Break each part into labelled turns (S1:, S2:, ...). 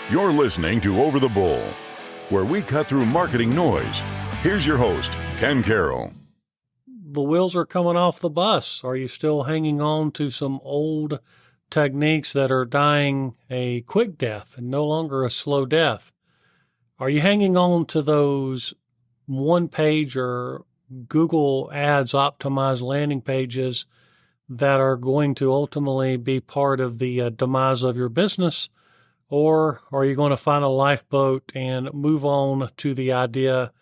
S1: You're listening to Over the Bull, where we cut through marketing noise. Here's your host, Ken Carroll.
S2: The wheels are coming off the bus. Are you still hanging on to some old techniques that are dying a quick death and no longer a slow death? Are you hanging on to those one-page or Google Ads optimized landing pages that are going to ultimately be part of the demise of your business? Or are you going to find a lifeboat and move on to the idea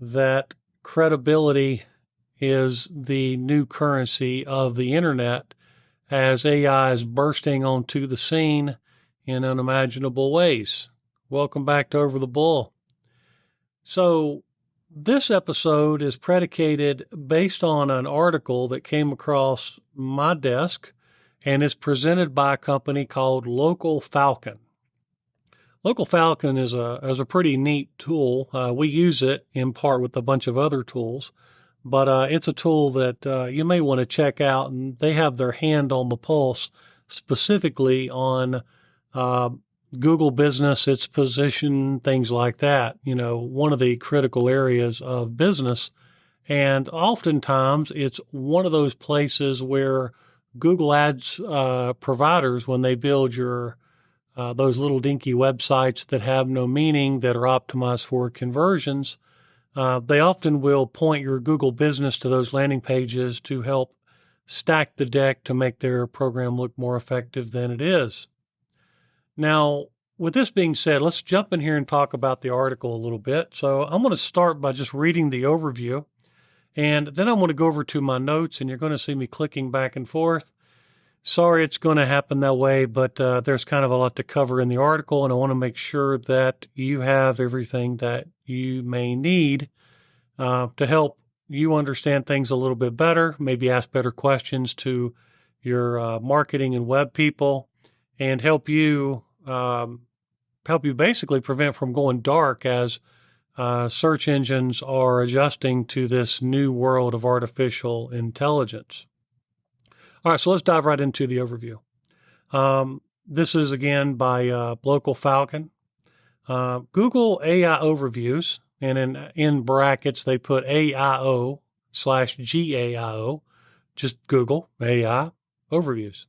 S2: that credibility is the new currency of the internet as AI is bursting onto the scene in unimaginable ways? Welcome back to Over the Bull. So this episode is predicated based on an article that came across my desk, and it's presented by a company called Local Falcon. Local Falcon is a pretty neat tool. We use it in part with a bunch of other tools, but it's a tool that you may want to check out, and they have their hand on the pulse specifically on Google Business, its position, things like that. You know, one of the critical areas of business. And oftentimes it's one of those places where Google Ads providers, when they build your those little dinky websites that have no meaning, that are optimized for conversions, they often will point your Google Business to those landing pages to help stack the deck to make their program look more effective than it is. Now, with this being said, let's jump in here and talk about the article a little bit. So I'm going to start by just reading the overview, and then I'm going to go over to my notes, and you're going to see me clicking back and forth. Sorry it's going to happen that way, but there's kind of a lot to cover in the article, and I want to make sure that you have everything that you may need to help you understand things a little bit better, maybe ask better questions to your marketing and web people, and help you basically prevent from going dark as search engines are adjusting to this new world of artificial intelligence. All right, so let's dive right into the overview. This is, again, by Local Falcon. Google AI Overviews, and in brackets they put AIO/GAIO, just Google AI Overviews,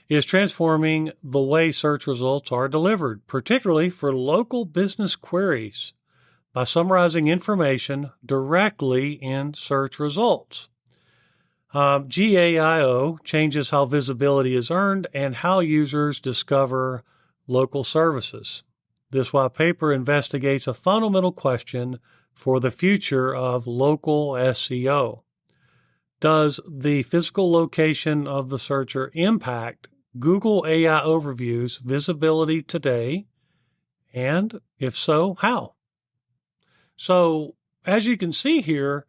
S2: is transforming the way search results are delivered, particularly for local business queries, by summarizing information directly in search results. GAIO changes how visibility is earned and how users discover local services. This white paper investigates a fundamental question for the future of local SEO. Does the physical location of the searcher impact Google AI Overviews visibility today? And if so, how? So, as you can see here,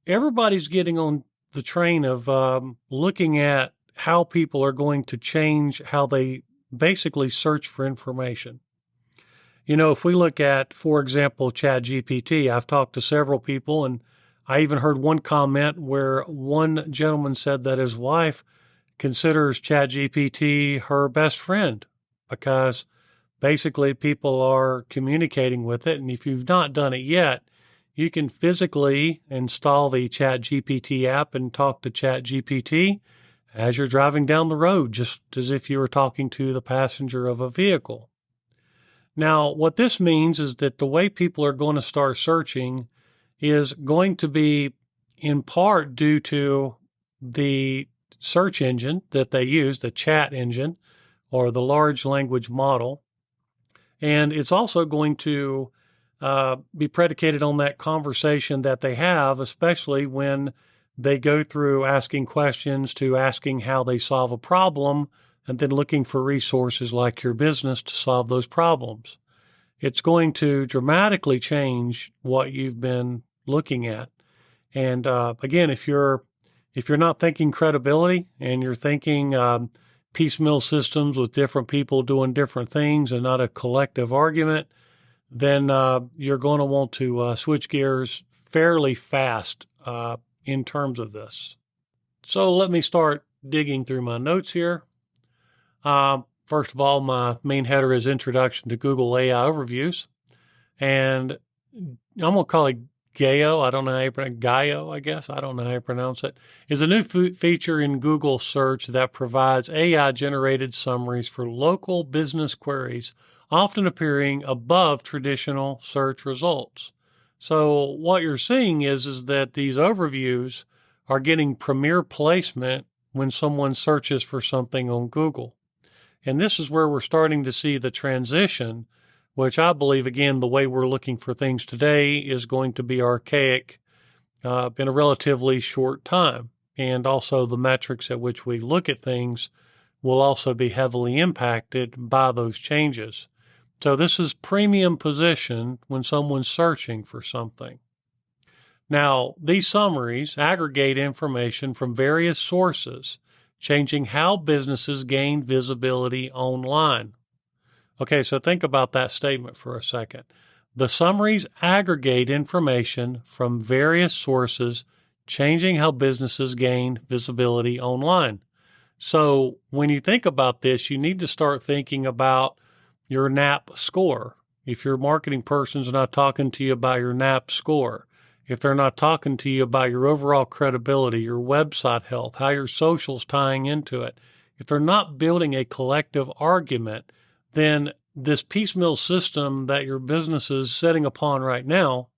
S2: everybody's getting on the train of looking at how people are going to change how they basically search for information. You know, if we look at, for example, ChatGPT, I've talked to several people, and I even heard one comment where one gentleman said that his wife considers ChatGPT her best friend because basically people are communicating with it. And if you've not done it yet, you can physically install the ChatGPT app and talk to ChatGPT as you're driving down the road, just as if you were talking to the passenger of a vehicle. Now, what this means is that the way people are going to start searching is going to be in part due to the search engine that they use, the chat engine or the large language model. And it's also going to be predicated on that conversation that they have, especially when they go through asking questions to asking how they solve a problem and then looking for resources like your business to solve those problems. It's going to dramatically change what you've been looking at. And again, if you're not thinking credibility and you're thinking piecemeal systems with different people doing different things and not a collective argument, then you're going to want to switch gears fairly fast in terms of this. So let me start digging through my notes here. First of all, my main header is Introduction to Google AI Overviews. And I'm going to call it GAIO. I don't know how you pronounce it. GAIO, I guess. I don't know how you pronounce it. Is a new feature in Google search that provides AI-generated summaries for local business queries, often appearing above traditional search results. So what you're seeing is that these overviews are getting premier placement when someone searches for something on Google. And this is where we're starting to see the transition, which I believe, again, the way we're looking for things today is going to be archaic in a relatively short time. And also the metrics at which we look at things will also be heavily impacted by those changes. So this is premium position when someone's searching for something. Now, these summaries aggregate information from various sources, changing how businesses gain visibility online. Okay, so think about that statement for a second. The summaries aggregate information from various sources, changing how businesses gain visibility online. So when you think about this, you need to start thinking about your NAP score. If your marketing person's not talking to you about your NAP score, if they're not talking to you about your overall credibility, your website health, how your social's tying into it, if they're not building a collective argument, then this piecemeal system that your business is setting upon right now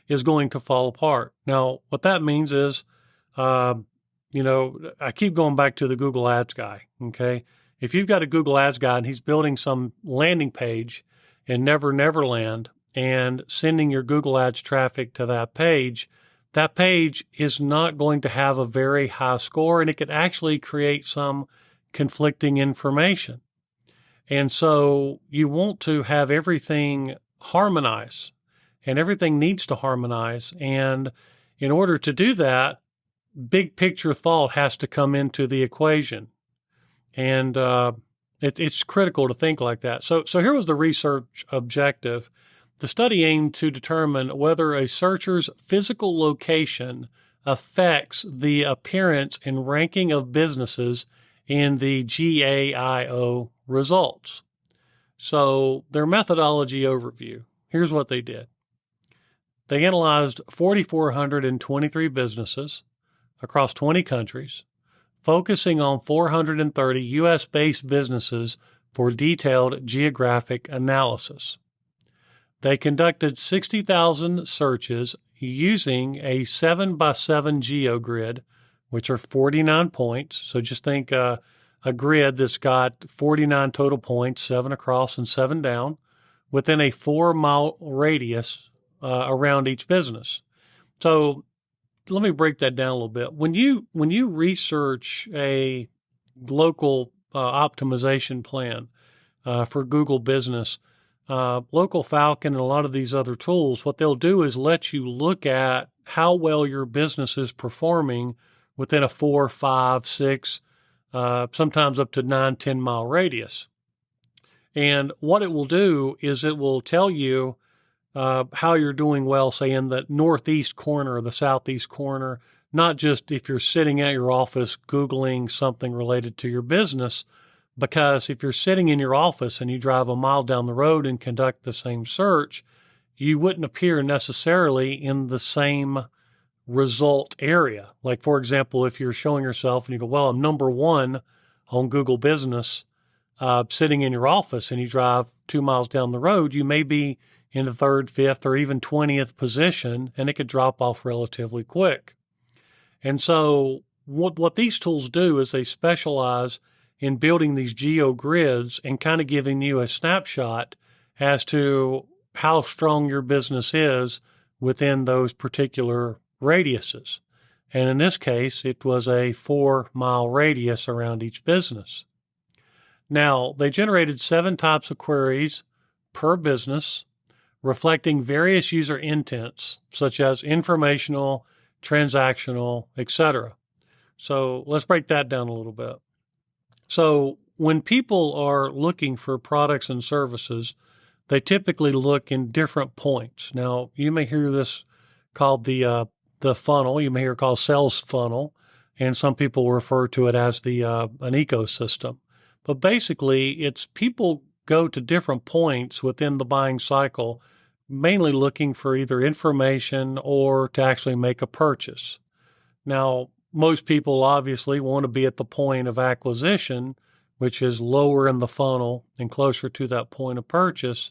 S2: is going to fall apart. Now, what that means is, I keep going back to the Google Ads guy, okay? If you've got a Google Ads guy and he's building some landing page in Never Never Land and sending your Google Ads traffic to that page is not going to have a very high score, and it could actually create some conflicting information. And so you want to have everything harmonize, and everything needs to harmonize. And in order to do that, big picture thought has to come into the equation. And it's critical to think like that. So here was the research objective. The study aimed to determine whether a searcher's physical location affects the appearance and ranking of businesses in the GAIO results. So their methodology overview, here's what they did. They analyzed 4,423 businesses across 20 countries, focusing on 430 U.S.-based businesses for detailed geographic analysis. They conducted 60,000 searches using a 7x7 GeoGrid, which are 49 points. So just think a grid that's got 49 total points, 7 across and 7 down, within a 4-mile radius around each business. So let me break that down a little bit. When you research a local optimization plan for Google Business, Local Falcon and a lot of these other tools, what they'll do is let you look at how well your business is performing within a 4, 5, 6, sometimes up to 9, 10-mile radius. And what it will do is it will tell you how you're doing well, say in the northeast corner or the southeast corner, not just if you're sitting at your office Googling something related to your business, because if you're sitting in your office and you drive a mile down the road and conduct the same search, you wouldn't appear necessarily in the same result area. Like, for example, if you're showing yourself and you go, well, I'm number 1 on Google Business sitting in your office, and you drive 2 miles down the road, you may be in the 3rd, 5th, or even 20th position, and it could drop off relatively quick. And so what these tools do is they specialize in building these GeoGrids and kind of giving you a snapshot as to how strong your business is within those particular radiuses. And in this case, it was a 4-mile radius around each business. Now, they generated 7 types of queries per business, reflecting various user intents, such as informational, transactional, etc. So let's break that down a little bit. So when people are looking for products and services, they typically look in different points. Now, you may hear this called the funnel. You may hear it called sales funnel, and some people refer to it as an ecosystem. But basically, it's people go to different points within the buying cycle, mainly looking for either information or to actually make a purchase. Now, most people obviously want to be at the point of acquisition, which is lower in the funnel and closer to that point of purchase.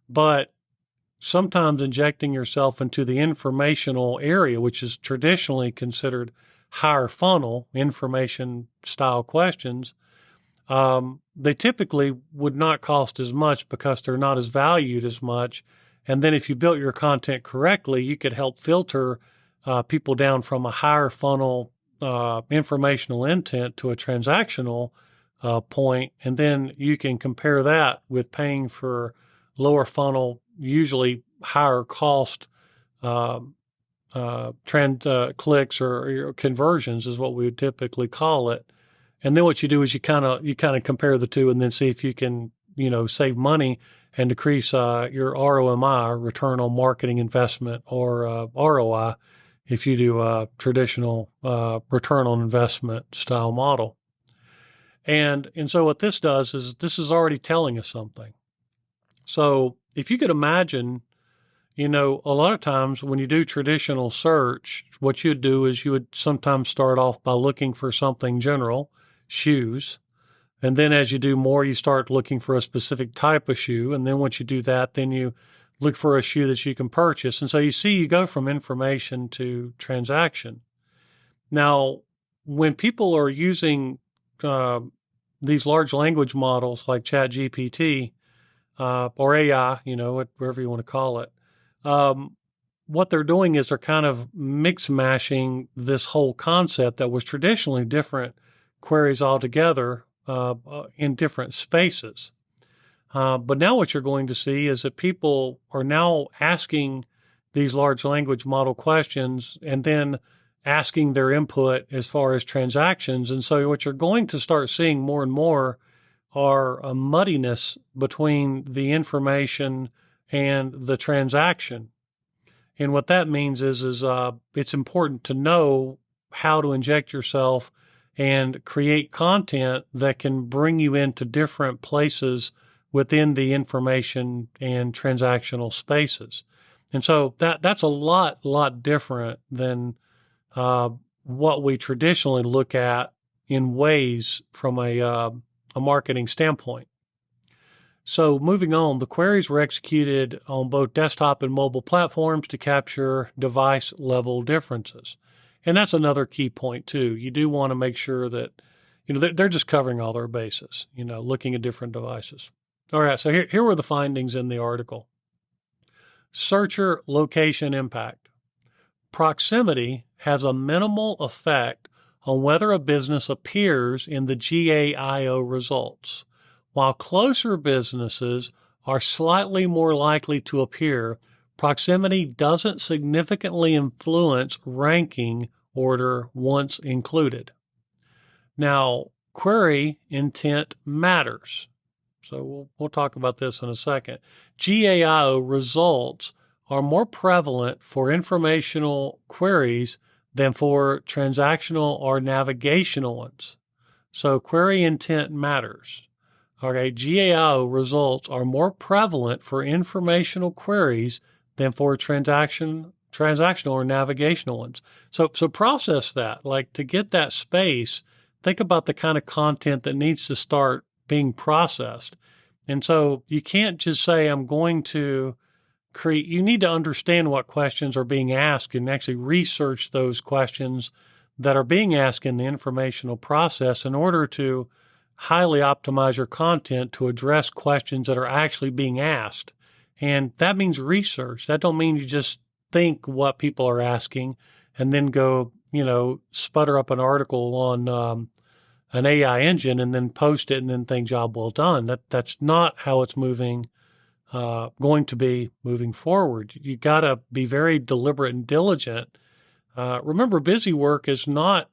S2: But sometimes injecting yourself into the informational area, which is traditionally considered higher funnel information style questions, they typically would not cost as much because they're not as valued as much. And then if you built your content correctly, you could help filter people down from a higher funnel informational intent to a transactional point. And then you can compare that with paying for lower funnel, usually higher cost clicks or conversions is what we would typically call it. And then what you do is you kind of compare the two and then see if you can, save money and decrease your ROMI, return on marketing investment, or ROI if you do a traditional return on investment style model. And so what this does is this is already telling us something. So if you could imagine, a lot of times when you do traditional search, what you'd do is you would sometimes start off by looking for something general, shoes. And then as you do more, you start looking for a specific type of shoe. And then once you do that, then you look for a shoe that you can purchase. And so you go from information to transaction. Now, when people are using these large language models like ChatGPT or AI, whatever you want to call it, what they're doing is they're kind of mix mashing this whole concept that was traditionally different queries altogether in different spaces. But now what you're going to see is that people are now asking these large language model questions and then asking their input as far as transactions. And so what you're going to start seeing more and more are a muddiness between the information and the transaction. And what that means is it's important to know how to inject yourself and create content that can bring you into different places within the information and transactional spaces. And so that's a lot different than what we traditionally look at in ways from a marketing standpoint. So moving on, the queries were executed on both desktop and mobile platforms to capture device level differences. And that's another key point too. You do want to make sure that, they're just covering all their bases, looking at different devices. All right. So here were the findings in the article. Searcher location impact. Proximity has a minimal effect on whether a business appears in the GAIO results. While closer businesses are slightly more likely to appear, proximity doesn't significantly influence ranking order once included. Now, query intent matters. So we'll talk about this in a second. GAIO results are more prevalent for informational queries than for transactional or navigational ones. So query intent matters. Okay, GAIO results are more prevalent for informational queries than for transactional or navigational ones. So process that. Like, to get that space, think about the kind of content that needs to start being processed. And so you can't just say, I'm going to create, you need to understand what questions are being asked and actually research those questions that are being asked in the informational process in order to highly optimize your content to address questions that are actually being asked. And that means research. That don't mean you just think what people are asking and then go, sputter up an article on an AI engine and then post it and then think job well done. That's not how it's going to be moving forward. You got to be very deliberate and diligent. Remember, busy work is not,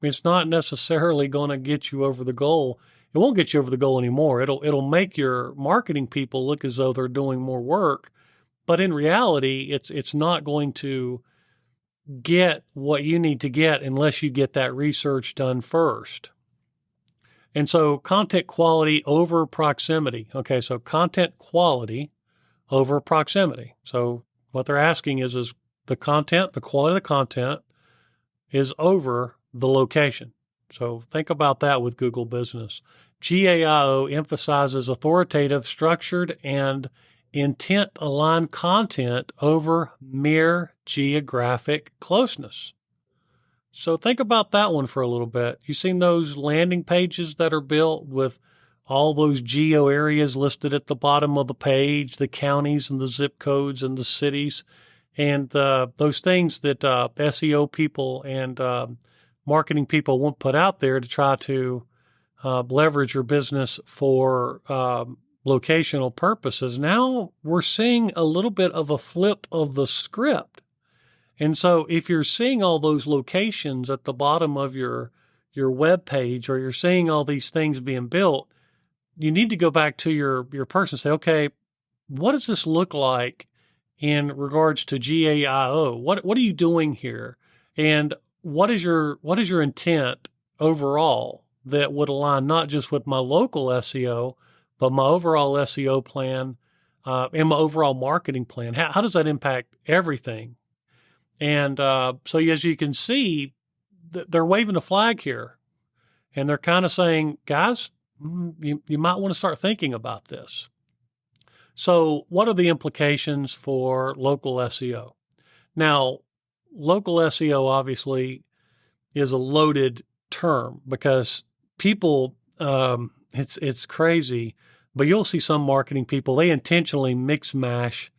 S2: it's not necessarily going to get you over the goal. It won't get you over the goal anymore. It'll make your marketing people look as though they're doing more work, but in reality, it's not going to get what you need to get unless you get that research done first. And so content quality over proximity. Okay, so content quality over proximity. So what they're asking is the content, the quality of the content is over the location. So think about that with Google Business. GAIO emphasizes authoritative, structured, and intent-aligned content over mere geographic closeness. So think about that one for a little bit. You've seen those landing pages that are built with all those geo areas listed at the bottom of the page, the counties and the zip codes and the cities, and those things that SEO people and marketing people won't put out there to try to leverage your business for locational purposes. Now we're seeing a little bit of a flip of the script. And so if you're seeing all those locations at the bottom of your web page, or you're seeing all these things being built, you need to go back to your person and say, okay, what does this look like in regards to GAIO? What are you doing here? And what is your intent overall that would align not just with my local SEO, but my overall SEO plan and my overall marketing plan? How does that impact everything? And so as you can see, they're waving a flag here, and they're kind of saying, guys, you might want to start thinking about this. So what are the implications for local SEO? Now, local SEO obviously is a loaded term because people, it's crazy, but you'll see some marketing people, they intentionally mix mash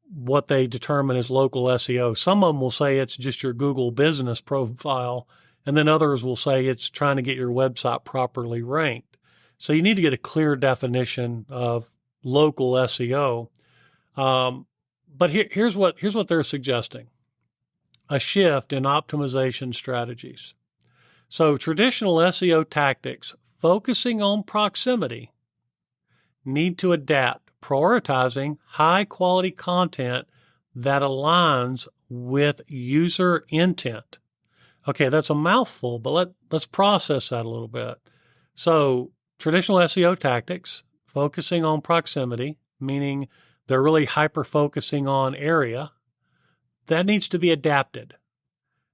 S2: what they determine as local SEO. Some of them will say it's just your Google business profile, and then others will say it's trying to get your website properly ranked. So you need to get a clear definition of local SEO. But here's what they're suggesting: a shift in optimization strategies. So traditional SEO tactics focusing on proximity need to adapt, prioritizing high-quality content that aligns with user intent. Okay, that's a mouthful, but let's process that a little bit. So traditional SEO tactics, focusing on proximity, meaning they're really hyper-focusing on area, that needs to be adapted.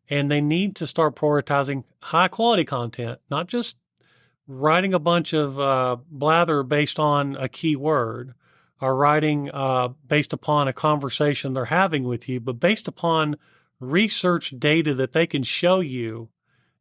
S2: And they need to start prioritizing high-quality content, not just writing a bunch of blather based on a keyword, or writing based upon a conversation they're having with you, but based upon research data that they can show you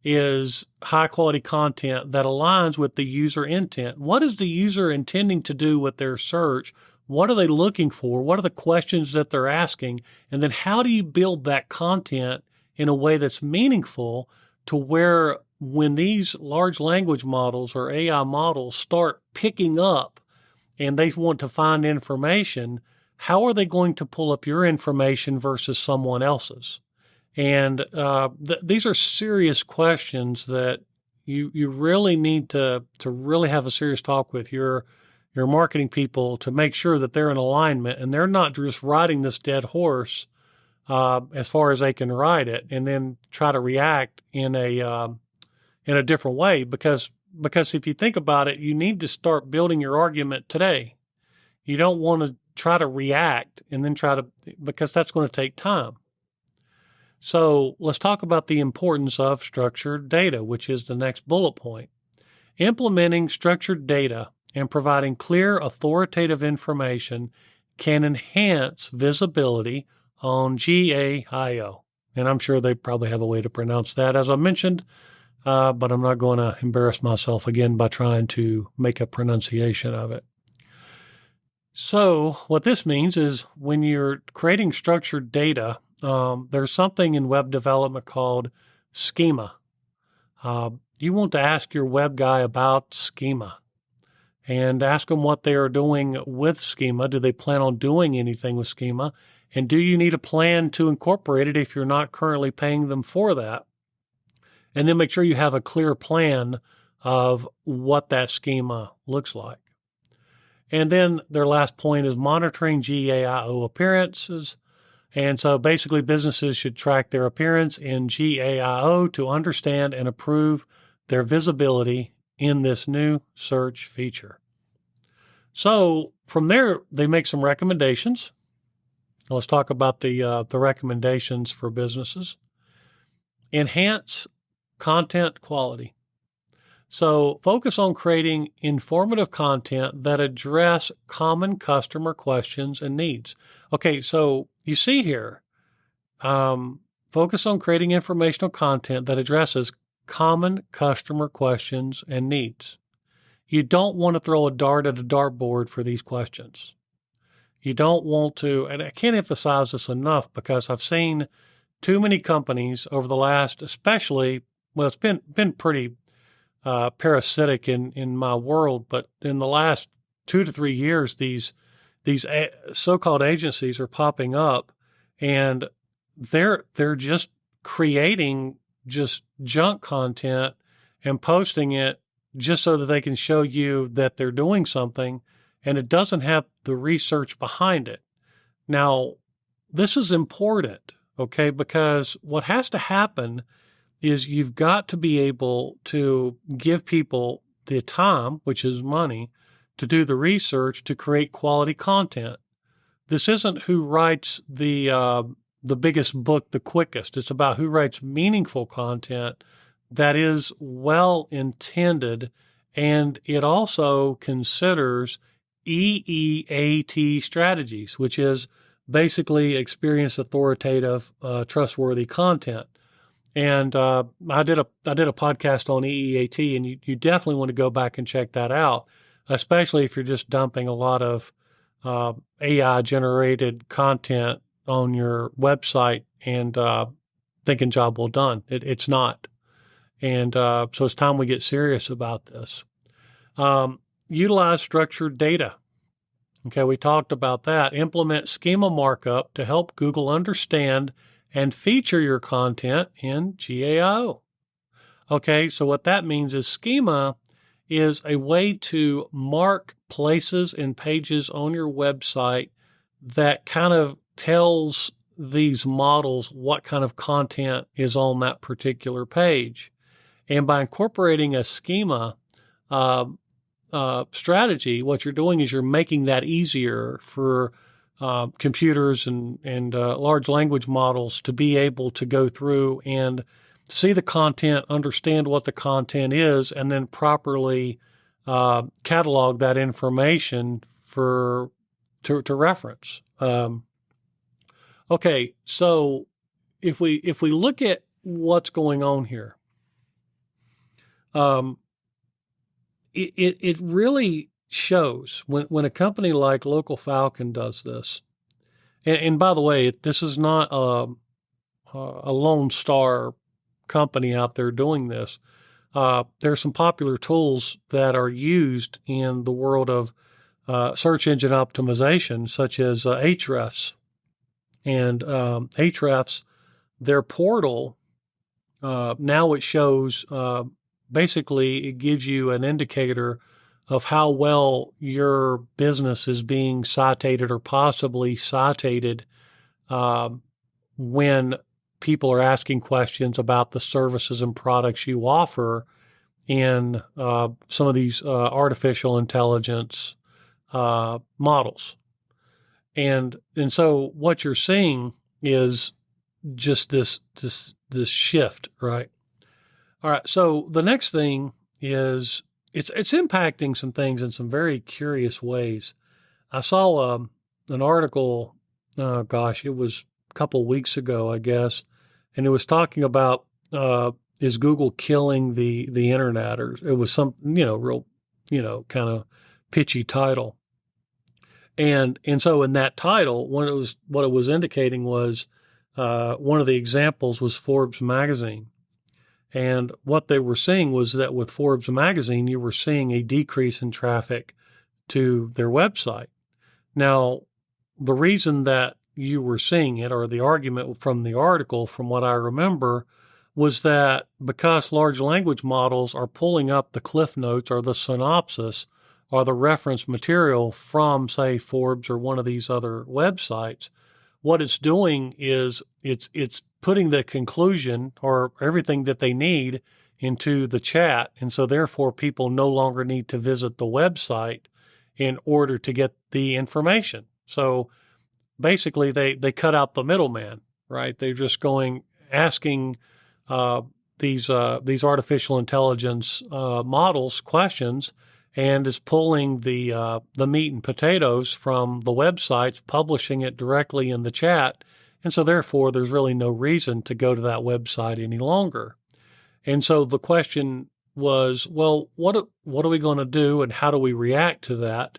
S2: is high-quality content that aligns with the user intent. What is the user intending to do with their search? What are they looking for? What are the questions that they're asking? And then how do you build that content in a way that's meaningful to where when these large language models or AI models start picking up and they want to find information, how are they going to pull up your information versus someone else's? And these are serious questions that you really need to really have a serious talk with your marketing people to make sure that they're in alignment and they're not just riding this dead horse as far as they can ride it and then try to react in a different way. Because if you think about it, you need to start building your argument today. You don't want to try to react and then because that's going to take time. So let's talk about the importance of structured data, which is the next bullet point. Implementing structured data and providing clear, authoritative information can enhance visibility on GAIO. And I'm sure they probably have a way to pronounce that, as I mentioned, but I'm not going to embarrass myself again by trying to make a pronunciation of it. So what this means is when you're creating structured data, there's something in web development called schema. You want to ask your web guy about schema and ask them what they are doing with schema. Do they plan on doing anything with schema? And do you need a plan to incorporate it if you're not currently paying them for that? And then make sure you have a clear plan of what that schema looks like. And then their last point is monitoring GAIO appearances. And so basically businesses should track their appearance in GAIO to understand and improve their visibility in this new search feature. So from there, they make some recommendations. Let's talk about the recommendations for businesses. Enhance content quality. So focus on creating informative content that address common customer questions and needs. Okay, so you see here, focus on creating informational content that addresses common customer questions and needs. You don't want to throw a dart at a dartboard for these questions. You don't want to, and I can't emphasize this enough because I've seen too many companies over the last, especially, well, it's been pretty parasitic in my world, but in the last 2 to 3 years, these so-called agencies are popping up, and they're just creating just junk content and posting it just so that they can show you that they're doing something, and it doesn't have the research behind it. Now, this is important, okay, because what has to happen is you've got to be able to give people the time, which is money, to do the research to create quality content. This isn't who writes the biggest book the quickest. It's about who writes meaningful content that is well intended, and it also considers EEAT strategies, which is basically experienced, authoritative, trustworthy content. And I did a podcast on EEAT, and you definitely want to go back and check that out, especially if you're just dumping a lot of AI generated content on your website and thinking job well done. It's not. And so it's time we get serious about this. Utilize structured data. Okay, we talked about that. Implement schema markup to help Google understand and feature your content in GAIO. Okay, so what that means is schema is a way to mark places and pages on your website that kind of tells these models what kind of content is on that particular page. And by incorporating a schema strategy, what you're doing is you're making that easier for computers and large language models to be able to go through and see the content, understand what the content is, and then properly catalog that information to reference. Okay, so if we look at what's going on here, it really shows when a company like Local Falcon does this. And by the way, this is not a Lone Star company out there doing this. There's some popular tools that are used in the world of search engine optimization, such as Ahrefs. And Ahrefs, their portal, now it shows, basically it gives you an indicator of how well your business is being cited or possibly cited when people are asking questions about the services and products you offer in some of these artificial intelligence models. And so what you're seeing is just this shift, right? All right. So the next thing is it's impacting some things in some very curious ways. I saw an article, it was a couple weeks ago, I guess, and it was talking about is Google killing the internet, or it was some real kind of pitchy title. And so in that title, what it was indicating was one of the examples was Forbes magazine. And what they were seeing was that with Forbes magazine, you were seeing a decrease in traffic to their website. Now, the reason that you were seeing it, or the argument from the article, from what I remember, was that because large language models are pulling up the cliff notes or the synopsis or the reference material from, say, Forbes or one of these other websites, what it's doing is it's putting the conclusion or everything that they need into the chat. And so therefore people no longer need to visit the website in order to get the information. So basically they cut out the middleman, right? They're just asking these artificial intelligence models questions, and is pulling the meat and potatoes from the websites, publishing it directly in the chat. And so therefore there's really no reason to go to that website any longer. And so the question was, well, what are we going to do, and how do we react to that?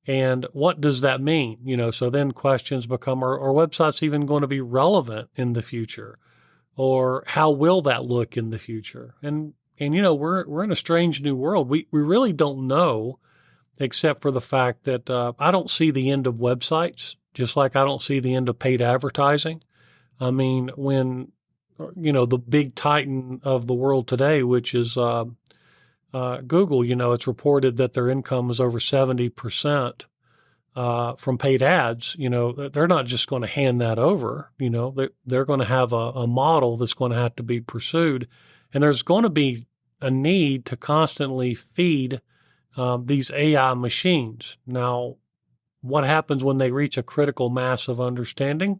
S2: And what does that mean? So then questions become, are websites even going to be relevant in the future? Or how will that look in the future? And we're in a strange new world. We really don't know, except for the fact that I don't see the end of websites, just like I don't see the end of paid advertising. I mean, when the big titan of the world today, which is Google, it's reported that their income is over 70% from paid ads. They're not just going to hand that over. They're going to have a model that's going to have to be pursued, and there's going to be a need to constantly feed these AI machines. Now, what happens when they reach a critical mass of understanding?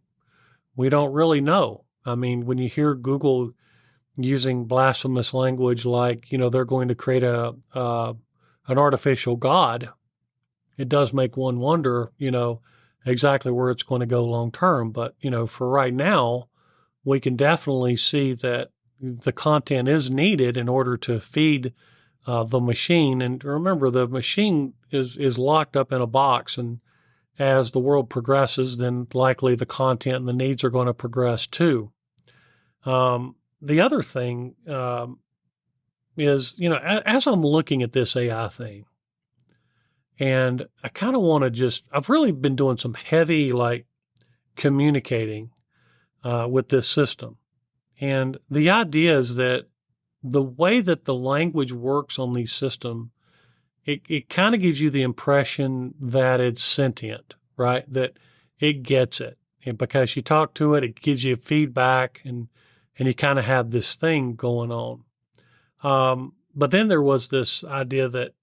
S2: We don't really know. I mean, when you hear Google using blasphemous language like, they're going to create an artificial God, it does make one wonder, exactly where it's going to go long term. But, for right now, we can definitely see that the content is needed in order to feed the machine. And remember, the machine is locked up in a box, and as the world progresses, then likely the content and the needs are going to progress too. The other thing is, as I'm looking at this AI thing, and I kind of want to I've really been doing some heavy, communicating with this system. And the idea is that the way that the language works on these systems, it kind of gives you the impression that it's sentient, right? That it gets it. And because you talk to it, it gives you feedback, and you kind of have this thing going on. But then there was this idea that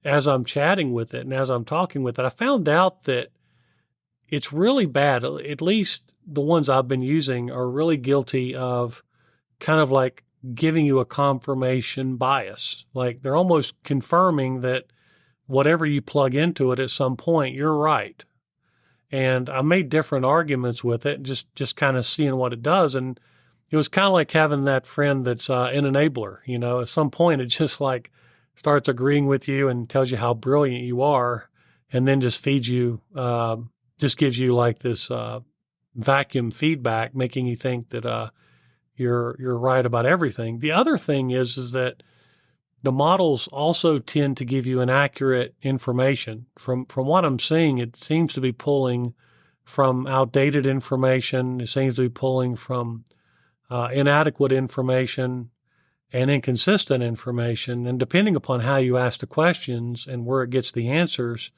S2: as I'm chatting with it and as I'm talking with it, I found out that it's really bad. At least the ones I've been using are really guilty of kind of like giving you a confirmation bias. Like they're almost confirming that whatever you plug into it at some point, you're right. And I made different arguments with it, just kind of seeing what it does. And it was kind of like having that friend that's an enabler. At some point it just starts agreeing with you and tells you how brilliant you are, and then just feeds you, just gives you this vacuum feedback, making you think that you're right about everything. The other thing is that the models also tend to give you inaccurate information. From what I'm seeing, it seems to be pulling from outdated information. It seems to be pulling from inadequate information and inconsistent information. And depending upon how you ask the questions and where it gets the answers,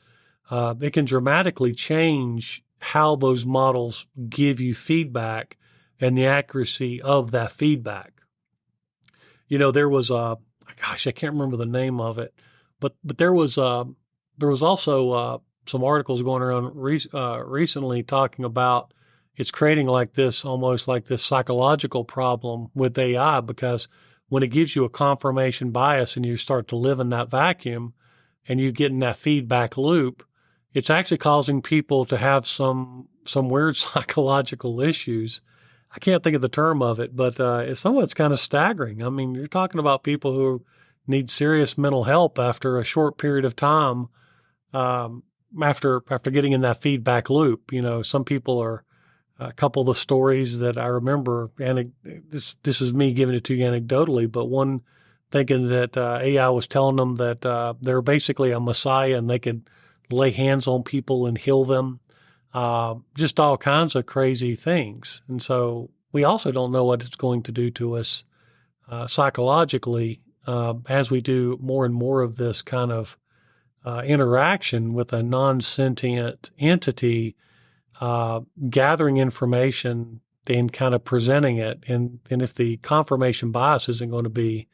S2: it can dramatically change how those models give you feedback and the accuracy of that feedback. There was I can't remember the name of it, but there was also some articles going around recently talking about it's creating almost like this psychological problem with AI, because when it gives you a confirmation bias and you start to live in that vacuum and you get in that feedback loop, it's actually causing people to have some weird psychological issues. I can't think of the term of it, but some of it's kind of staggering. I mean, you're talking about people who need serious mental help after a short period of time, after getting in that feedback loop. Some people are, a couple of the stories that I remember, and this is me giving it to you anecdotally, but one thinking that AI was telling them that they're basically a messiah and they could lay hands on people and heal them. Just all kinds of crazy things. And so we also don't know what it's going to do to us psychologically as we do more and more of this kind of interaction with a non-sentient entity, gathering information and kind of presenting it. And if the confirmation bias isn't going to be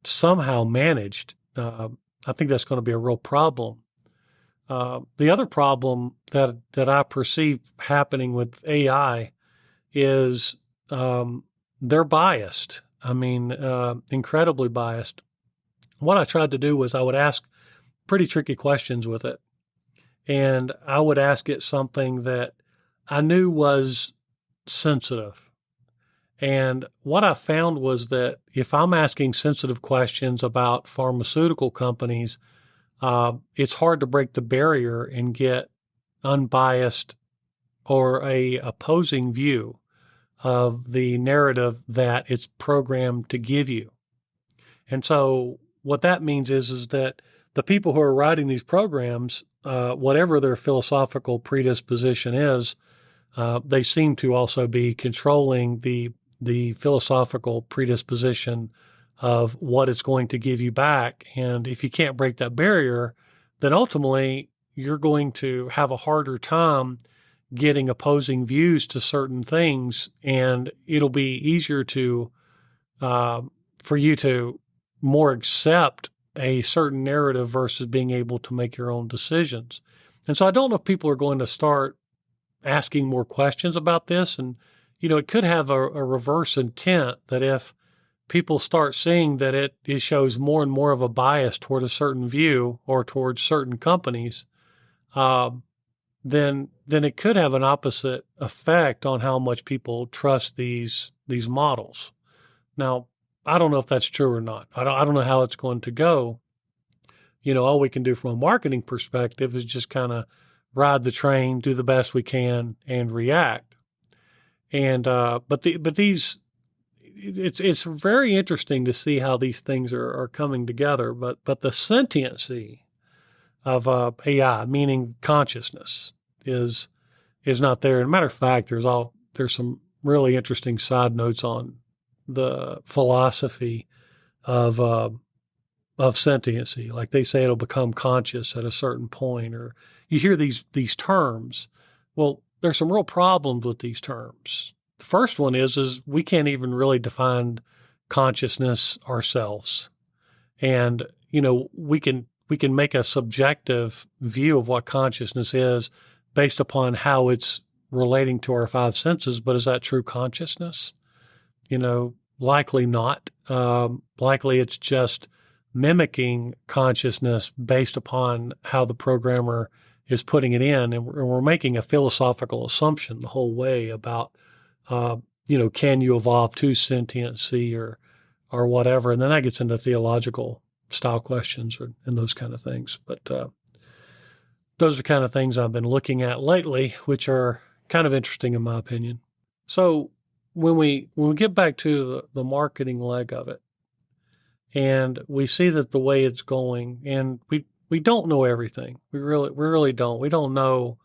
S2: somehow managed, I think that's going to be a real problem. The other problem that I perceive happening with AI is they're biased. I mean, incredibly biased. What I tried to do was I would ask pretty tricky questions with it. And I would ask it something that I knew was sensitive. And what I found was that if I'm asking sensitive questions about pharmaceutical companies, it's hard to break the barrier and get unbiased or a opposing view of the narrative that it's programmed to give you. And so what that means is that the people who are writing these programs, whatever their philosophical predisposition is, they seem to also be controlling the philosophical predisposition of what it's going to give you back. And if you can't break that barrier, then ultimately you're going to have a harder time getting opposing views to certain things, and it'll be easier to for you to more accept a certain narrative versus being able to make your own decisions. And so I don't know if people are going to start asking more questions about this. And, it could have a reverse intent that if people start seeing that it shows more and more of a bias toward a certain view or towards certain companies, then it could have an opposite effect on how much people trust these models. Now, I don't know if that's true or not. I don't know how it's going to go. All we can do from a marketing perspective is just kind of ride the train, do the best we can, and react. And it's very interesting to see how these things are coming together. But the sentiency of AI, meaning consciousness, is not there. And matter of fact, there's some really interesting side notes on the philosophy of sentiency. Like they say it'll become conscious at a certain point, or you hear these terms. Well, there's some real problems with these terms. The first one is we can't even really define consciousness ourselves. And, we can make a subjective view of what consciousness is based upon how it's relating to our five senses. But is that true consciousness? Likely not. Likely it's just mimicking consciousness based upon how the programmer is putting it in. And we're making a philosophical assumption the whole way about, can you evolve to sentiency or whatever? And then that gets into theological style questions and those kind of things. But those are the kind of things I've been looking at lately, which are kind of interesting in my opinion. So when we get back to the marketing leg of it, and we see that the way it's going, and we don't know everything. We really don't. We don't know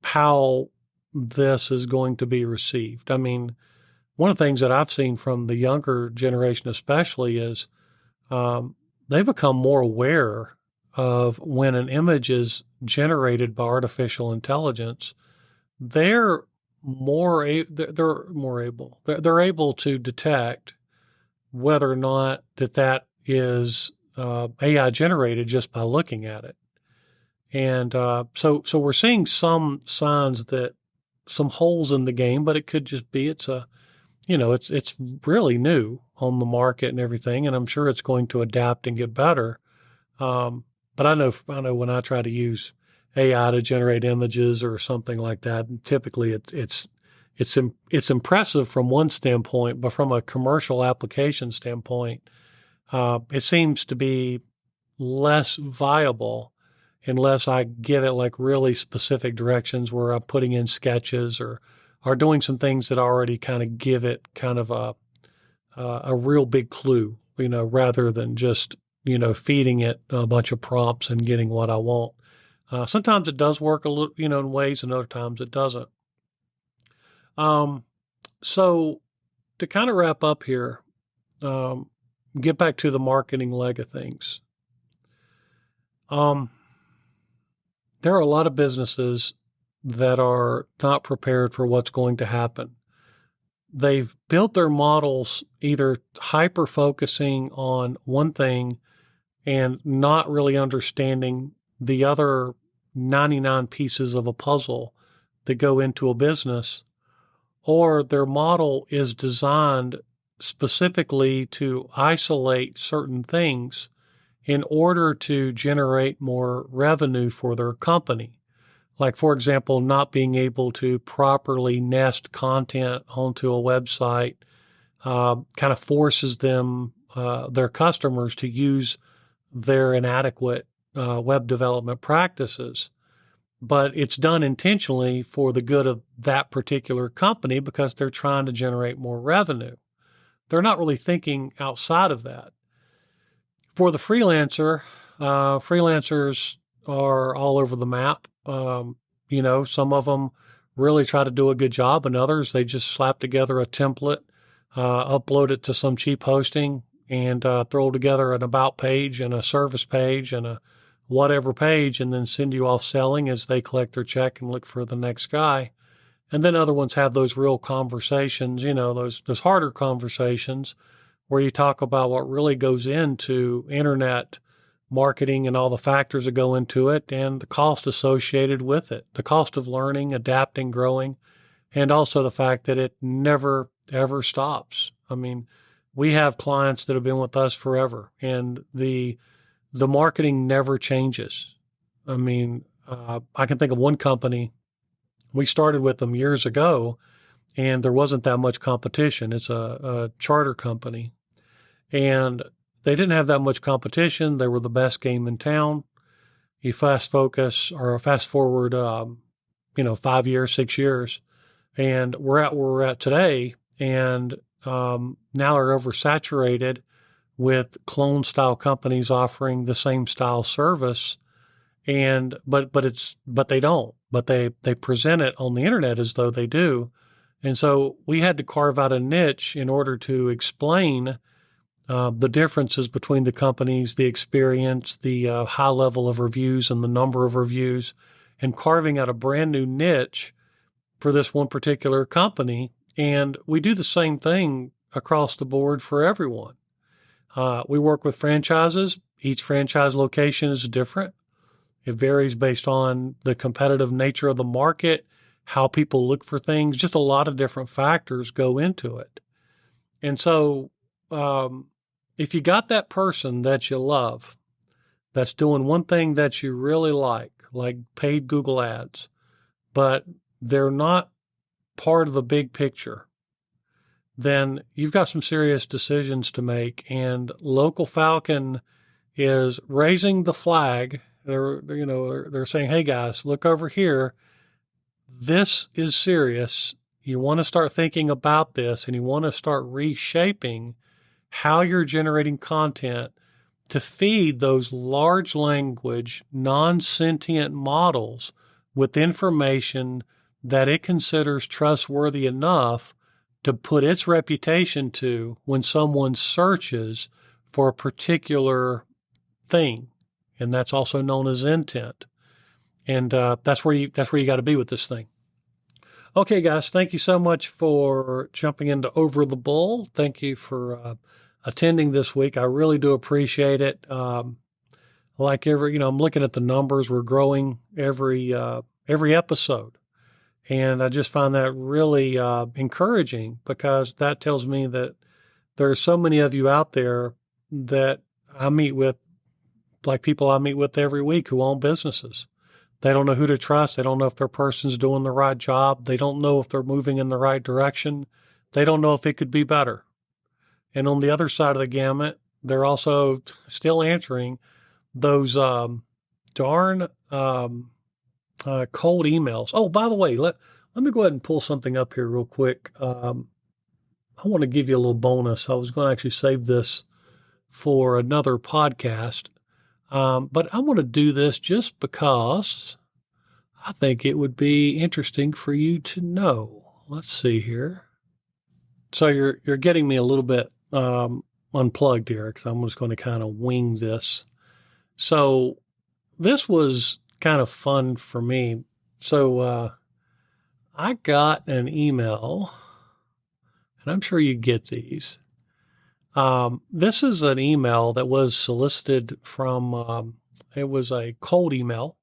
S2: how this is going to be received. I mean, one of the things that I've seen from the younger generation especially is they've become more aware of when an image is generated by artificial intelligence. They're able to detect whether or not that is AI generated just by looking at it. And so we're seeing some signs that some holes in the game, but it could just be it's really new on the market and everything, and I'm sure it's going to adapt and get better. But I know when I try to use AI to generate images or something like that, typically it's impressive from one standpoint, but from a commercial application standpoint, it seems to be less viable unless I give it like really specific directions where I'm putting in sketches or doing some things that already kind of give it kind of a real big clue, rather than just, feeding it a bunch of prompts and getting what I want. Sometimes it does work a little, in ways, and other times it doesn't. So to kind of wrap up here, get back to the marketing leg of things. There are a lot of businesses that are not prepared for what's going to happen. they've built their models either hyper focusing on one thing and not really understanding the other 99 pieces of a puzzle that go into a business, or their model is designed specifically to isolate certain things in order to generate more revenue for their company. Like, for example, not being able to properly nest content onto a website kind of forces them, their customers, to use their inadequate web development practices. But it's done intentionally for the good of that particular company because they're trying to generate more revenue. They're not really thinking outside of that. For the freelancer, freelancers are all over the map. Some of them really try to do a good job, and others, they just slap together a template, upload it to some cheap hosting, and throw together an about page and a service page and a whatever page, and then send you off selling as they collect their check and look for the next guy. And then other ones have those real conversations, those harder conversations where you talk about what really goes into internet marketing and all the factors that go into it and the cost associated with it, the cost of learning, adapting, growing, and also the fact that it never, ever stops. I mean, we have clients that have been with us forever, and the marketing never changes. I mean, I can think of one company. We started with them years ago, and there wasn't that much competition. It's a charter company, and they didn't have that much competition. They were the best game in town. You fast forward, 5 years, 6 years, and we're at where we're at today. And now they're oversaturated with clone style companies offering the same style service. And but they don't. But they present it on the internet as though they do. And so we had to carve out a niche in order to explain the differences between the companies, the experience, the high level of reviews and the number of reviews, and carving out a brand new niche for this one particular company. And we do the same thing across the board for everyone. We work with franchises. Each franchise location is different. It varies based on the competitive nature of the market, how people look for things. Just a lot of different factors go into it. And so if you got that person that you love, that's doing one thing that you really like paid Google ads, but they're not part of the big picture, then you've got some serious decisions to make. And Local Falcon is raising the flag. They're saying, hey guys, look over here. This is serious. You want to start thinking about this, and you want to start reshaping how you're generating content to feed those large language, non-sentient models with information that it considers trustworthy enough to put its reputation to when someone searches for a particular thing. And that's also known as intent. And that's where you got to be with this thing. Okay, guys, thank you so much for jumping into Over the Bull. Thank you for attending this week. I really do appreciate it. I'm looking at the numbers. We're growing every episode. And I just find that really encouraging, because that tells me that there are so many of you out there that I meet with, like people I meet with every week, who own businesses. They don't know who to trust. They don't know if their person's doing the right job. They don't know if they're moving in the right direction. They don't know if it could be better. And on the other side of the gamut, they're also still answering those darn cold emails. Oh, by the way, let me go ahead and pull something up here real quick. I want to give you a little bonus. I was going to actually save this for another podcast. But I want to do this just because I think it would be interesting for you to know. Let's see here. So you're getting me a little bit unplugged here, because I'm just going to kind of wing this. So this was kind of fun for me. So I got an email and I'm sure you get these. This is an email that was solicited from, it was a cold email.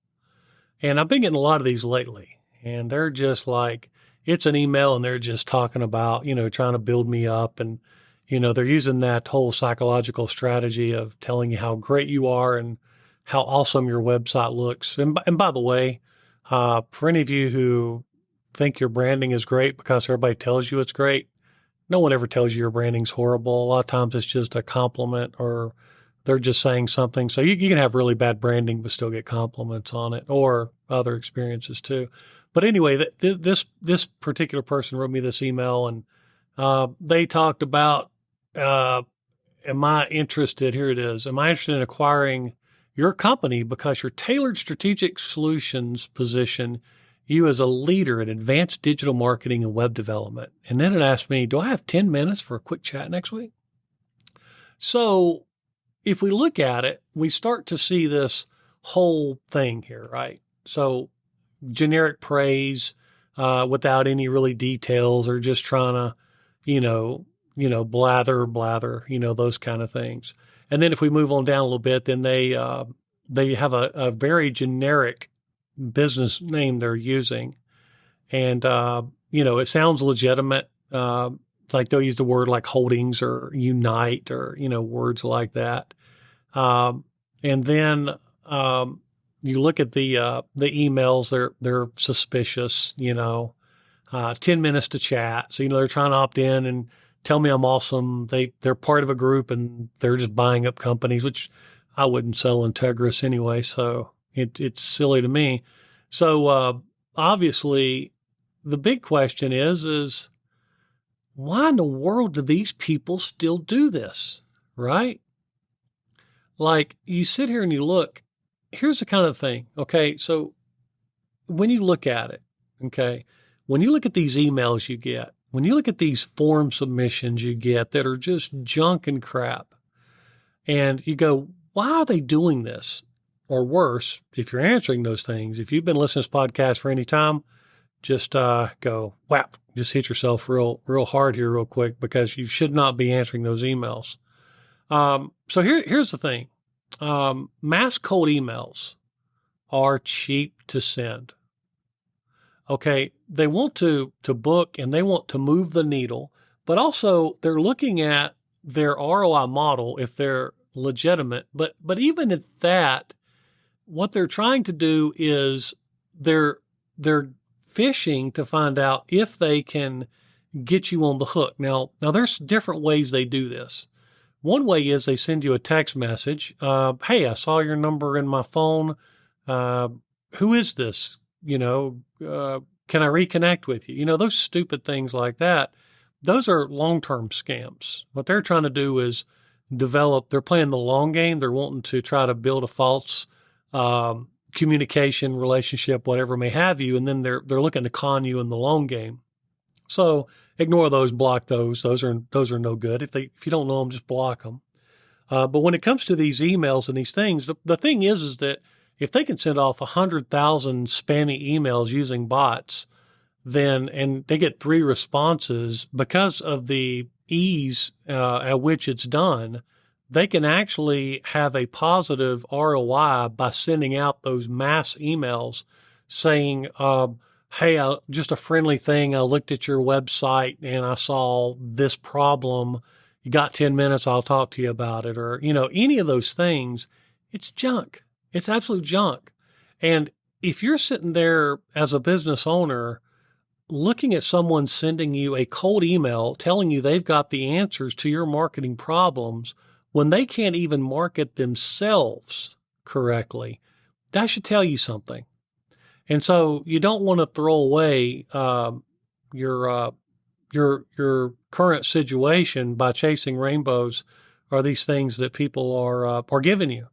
S2: And I've been getting a lot of these lately. And they're just like, it's an email and they're just talking about, trying to build me up. And, they're using that whole psychological strategy of telling you how great you are and how awesome your website looks. And by the way, for any of you who think your branding is great because everybody tells you it's great, no one ever tells you your branding's horrible. A lot of times it's just a compliment or they're just saying something. So you can have really bad branding but still get compliments on it, or other experiences too. But anyway, this particular person wrote me this email, and they talked about, am I interested? Here it is. Am I interested in acquiring your company because your tailored strategic solutions position you as a leader in advanced digital marketing and web development? And then it asked me, do I have 10 minutes for a quick chat next week? So if we look at it, we start to see this whole thing here, right? So generic praise without any really details, or just trying to, blather, those kind of things. And then if we move on down a little bit, then they have a very generic business name they're using. And, it sounds legitimate. Like they'll use the word like holdings or unite or, words like that. And then you look at the emails, they're suspicious, 10 minutes to chat. So, they're trying to opt in and tell me I'm awesome. They're part of a group and they're just buying up companies, which I wouldn't sell Integris anyway. So it's silly to me. So, obviously the big question is why in the world do these people still do this? Right? Like, you sit here and you look, here's the kind of thing. Okay. So when you look at it, okay, when you look at these emails you get, when you look at these form submissions you get that are just junk and crap, and you go, why are they doing this? Or worse, if you're answering those things, if you've been listening to this podcast for any time, just go, whap, just hit yourself real hard here real quick, because you should not be answering those emails. So here's the thing. Mass cold emails are cheap to send. Okay. They want to book and they want to move the needle, but also they're looking at their ROI model if they're legitimate. But even at that, what they're trying to do is they're fishing to find out if they can get you on the hook. Now there's different ways they do this. One way is they send you a text message. Hey, I saw your number in my phone. Who is this? Can I reconnect with you? Those stupid things like that. Those are long-term scams. What they're trying to do is they're playing the long game. They're wanting to try to build a false communication relationship, whatever may have you. And then they're looking to con you in the long game. So ignore those, block those. Those are no good. If you don't know them, just block them. But when it comes to these emails and these things, the thing is that if they can send off 100,000 spammy emails using bots, and they get 3 responses because of the ease at which it's done, they can actually have a positive ROI by sending out those mass emails saying, hey, just a friendly thing. I looked at your website and I saw this problem. You got 10 minutes. I'll talk to you about it. Or, any of those things. It's junk. It's absolute junk. And if you're sitting there as a business owner looking at someone sending you a cold email telling you they've got the answers to your marketing problems when they can't even market themselves correctly, that should tell you something. And so you don't want to throw away your current situation by chasing rainbows or these things that people are giving you,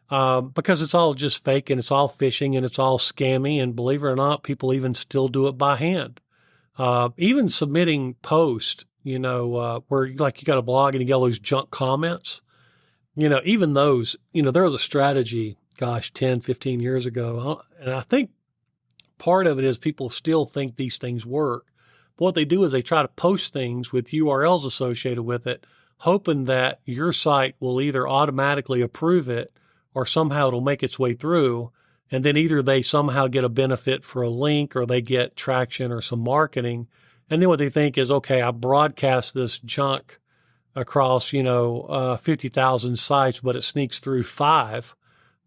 S2: because it's all just fake and it's all phishing and it's all scammy. And believe it or not, people even still do it by hand. Even submitting posts, where like you got a blog and you get all those junk comments, even those, there was a strategy, 10, 15 years ago. And I think part of it is people still think these things work. But what they do is they try to post things with URLs associated with it, hoping that your site will either automatically approve it or somehow it'll make its way through. And then either they somehow get a benefit for a link or they get traction or some marketing. And then what they think is, okay, I broadcast this junk across, 50,000 sites, but it sneaks through 5.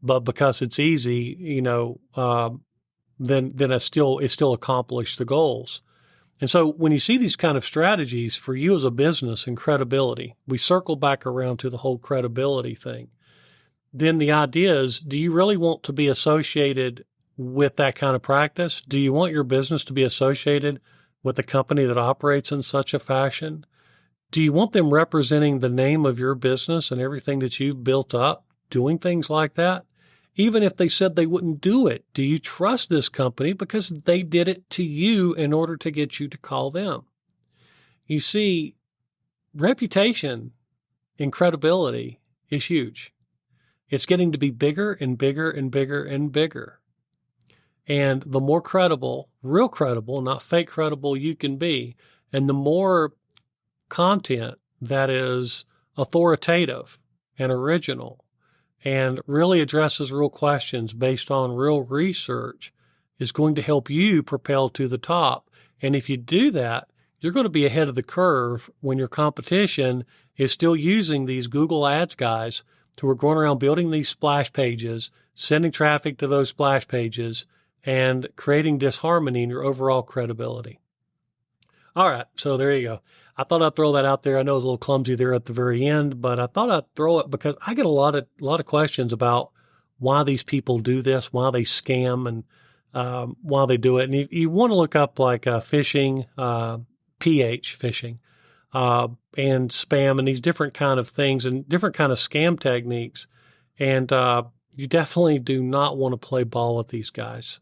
S2: But because it's easy, then it still accomplished the goals. And so when you see these kind of strategies for you as a business and credibility, we circle back around to the whole credibility thing. Then the idea is, do you really want to be associated with that kind of practice? Do you want your business to be associated with a company that operates in such a fashion? Do you want them representing the name of your business and everything that you've built up, doing things like that? Even if they said they wouldn't do it, do you trust this company because they did it to you in order to get you to call them? You see, reputation and credibility is huge. It's getting to be bigger and bigger and bigger and bigger. And the more credible, real credible, not fake credible you can be, and the more content that is authoritative and original and really addresses real questions based on real research is going to help you propel to the top. And if you do that, you're going to be ahead of the curve when your competition is still using these Google Ads guys who are going around building these splash pages, sending traffic to those splash pages, and creating disharmony in your overall credibility. All right, so there you go. I thought I'd throw that out there. I know it was a little clumsy there at the very end, but I thought I'd throw it because I get a lot of questions about why these people do this, why they scam, and why they do it. And you want to look up like phishing, PH phishing, and spam, and these different kind of things and different kind of scam techniques. And you definitely do not want to play ball with these guys.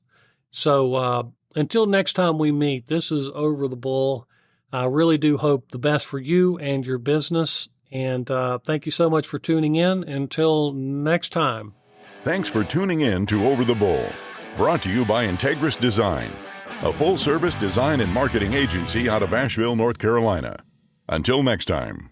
S2: So until next time we meet, this is Over the Bull. I really do hope the best for you and your business. And thank you so much for tuning in. Until next time.
S1: Thanks for tuning in to Over the Bull, brought to you by Integris Design, a full-service design and marketing agency out of Asheville, North Carolina. Until next time.